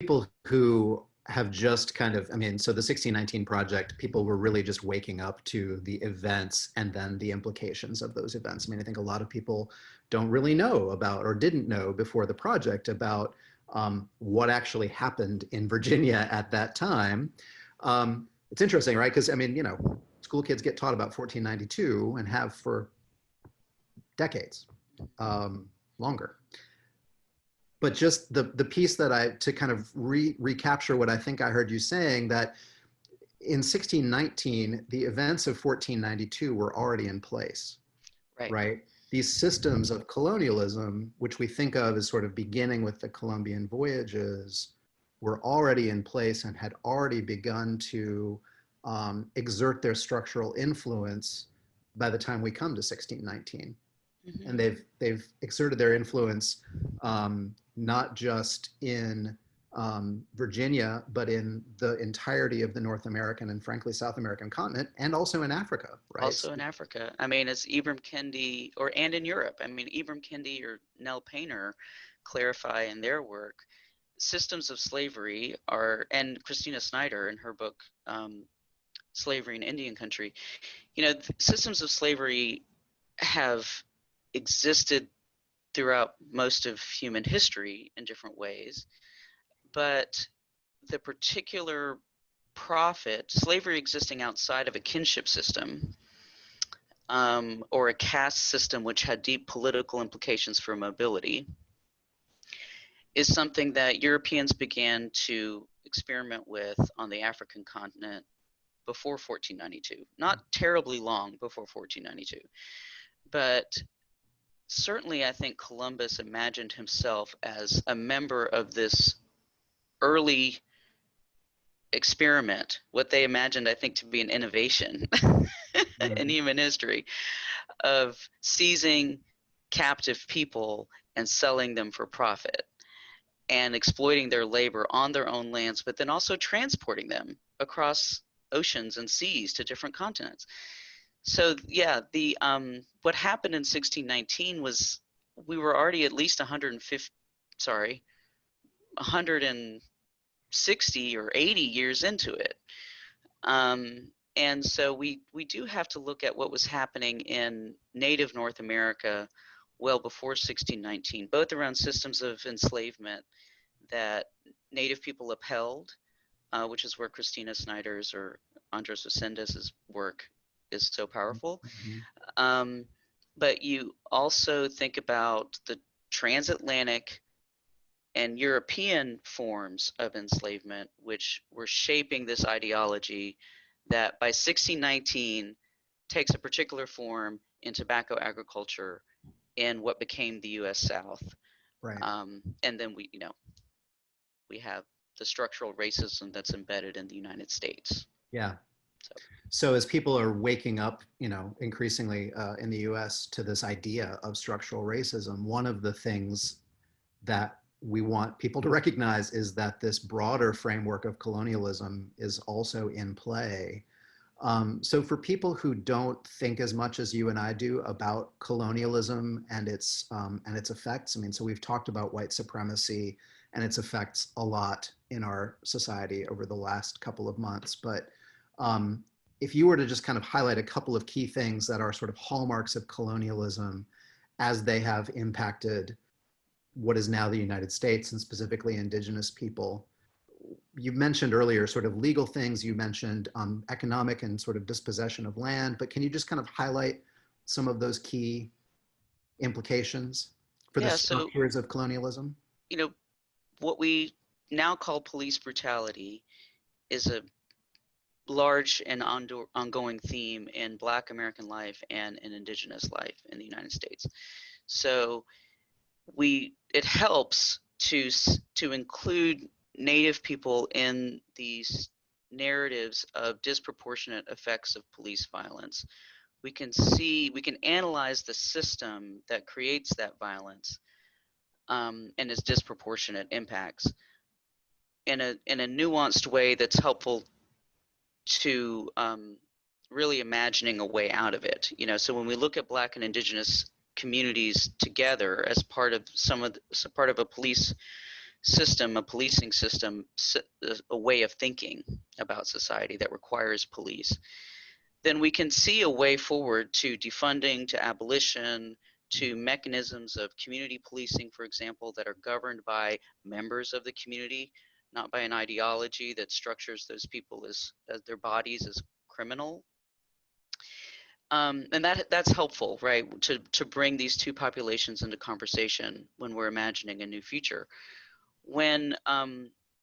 people who have just kind of, I mean, so the 1619 Project, people were really just waking up to the events and then the implications of those events. I mean, I think a lot of people don't really know about or didn't know before the project about what actually happened in Virginia at that time. It's interesting, right? Because I mean, you know, school kids get taught about 1492 and have for decades, longer. But just the piece that to kind of recapture what I think I heard you saying, that in 1619, the events of 1492 were already in place, Right. right? These systems of colonialism, which we think of as sort of beginning with the Columbian voyages, were already in place and had already begun to exert their structural influence by the time we come to 1619. And Hmm. they've exerted their influence not just in Virginia, but in the entirety of the North American and frankly South American continent, and also in Africa, right? Also in Africa. I mean, it's Ibram Kendi, and in Europe. I mean, Ibram Kendi or Nell Painter clarify in their work systems of slavery are, and Christina Snyder in her book, Slavery in Indian Country, you know, systems of slavery have existed throughout most of human history in different ways, but the particular profit, slavery existing outside of a kinship system, or a caste system which had deep political implications for mobility, is something that Europeans began to experiment with on the African continent before 1492. Not terribly long before 1492, but certainly I think Columbus imagined himself as a member of this early experiment, what they imagined, I think, to be an innovation in human history, of seizing captive people and selling them for profit and exploiting their labor on their own lands, but then also transporting them across oceans and seas to different continents. So yeah, the what happened in 1619 was we were already at least 160 or 80 years into it. And so we do have to look at what was happening in native North America well before 1619, both around systems of enslavement that native people upheld, which is where Christina Snyder's or Andres Osenda's work is so powerful. Um, but you also think about the transatlantic and European forms of enslavement, which were shaping this ideology that by 1619 takes a particular form in tobacco agriculture in what became the U.S. South. Right. And then we have the structural racism that's embedded in the United States. Yeah. So as people are waking up, you know, increasingly in the US to this idea of structural racism, one of the things that we want people to recognize is that this broader framework of colonialism is also in play. So for people who don't think as much as you and I do about colonialism and its effects, I mean, so we've talked about white supremacy and its effects a lot in our society over the last couple of months, but if you were to just kind of highlight a couple of key things that are sort of hallmarks of colonialism as they have impacted what is now the United States and specifically indigenous people. You mentioned earlier sort of legal things, you mentioned economic and sort of dispossession of land, but can you just kind of highlight some of those key implications for the structures of colonialism? You know, what we now call police brutality is a large and ongoing theme in Black American life and in indigenous life in the United States. So it helps to include Native people in these narratives of disproportionate effects of police violence. We can analyze the system that creates that violence and its disproportionate impacts in a nuanced way that's helpful to really imagining a way out of it. You know, so when we look at Black and indigenous communities together as part of a police system, a policing system, a way of thinking about society that requires police, then we can see a way forward to defunding, to abolition, to mechanisms of community policing, for example, that are governed by members of the community, not by an ideology that structures those people as their bodies as criminal. And that's helpful, right, to bring these two populations into conversation when we're imagining a new future. When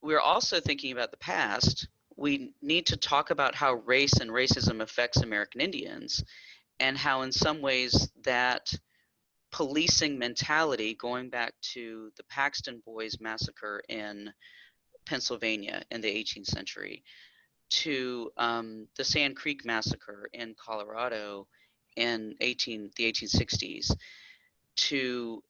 we're also thinking about the past, we need to talk about how race and racism affects American Indians, and how in some ways that policing mentality, going back to the Paxton Boys massacre in Pennsylvania in the 18th century, to the Sand Creek massacre in Colorado in the 1860s, to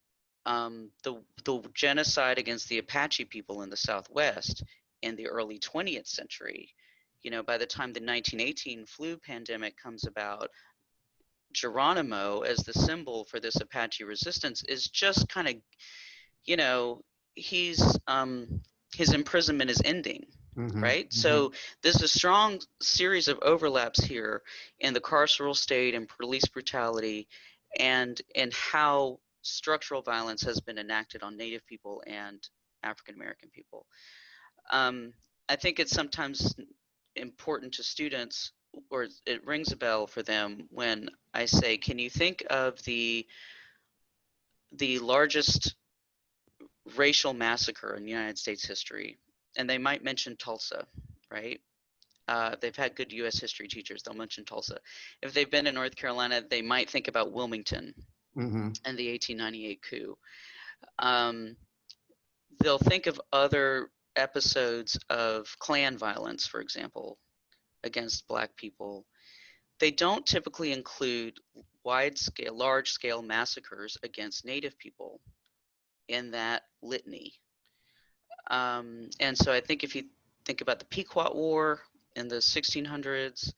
the genocide against the Apache people in the Southwest in the early 20th century. You know, by the time the 1918 flu pandemic comes about, Geronimo as the symbol for this Apache resistance is just kind of, you know, his imprisonment is ending, right? So there's a strong series of overlaps here in the carceral state and police brutality, and how structural violence has been enacted on Native people and African American people. I think it's sometimes important to students, or it rings a bell for them when I say, can you think of the largest racial massacre in United States history? And they might mention Tulsa, right? They've had good U.S. history teachers. They'll mention Tulsa. If they've been in North Carolina, they might think about Wilmington and the 1898 coup. They'll think of other episodes of Klan violence, for example, against Black people. They don't typically include wide-scale, large-scale massacres against Native people in that litany. And so I think if you think about the Pequot War in the 1600s,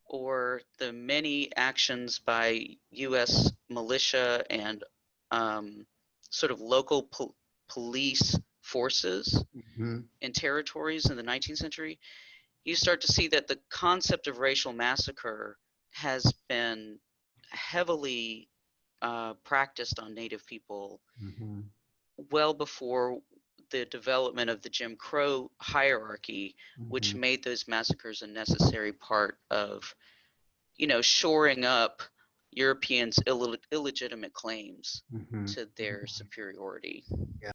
or the many actions by U.S. militia and sort of local police forces in territories in the 19th century, you start to see that the concept of racial massacre has been heavily practiced on Native people well before the development of the Jim Crow hierarchy, which made those massacres a necessary part of, you know, shoring up Europeans' illegitimate claims to their superiority. Yeah.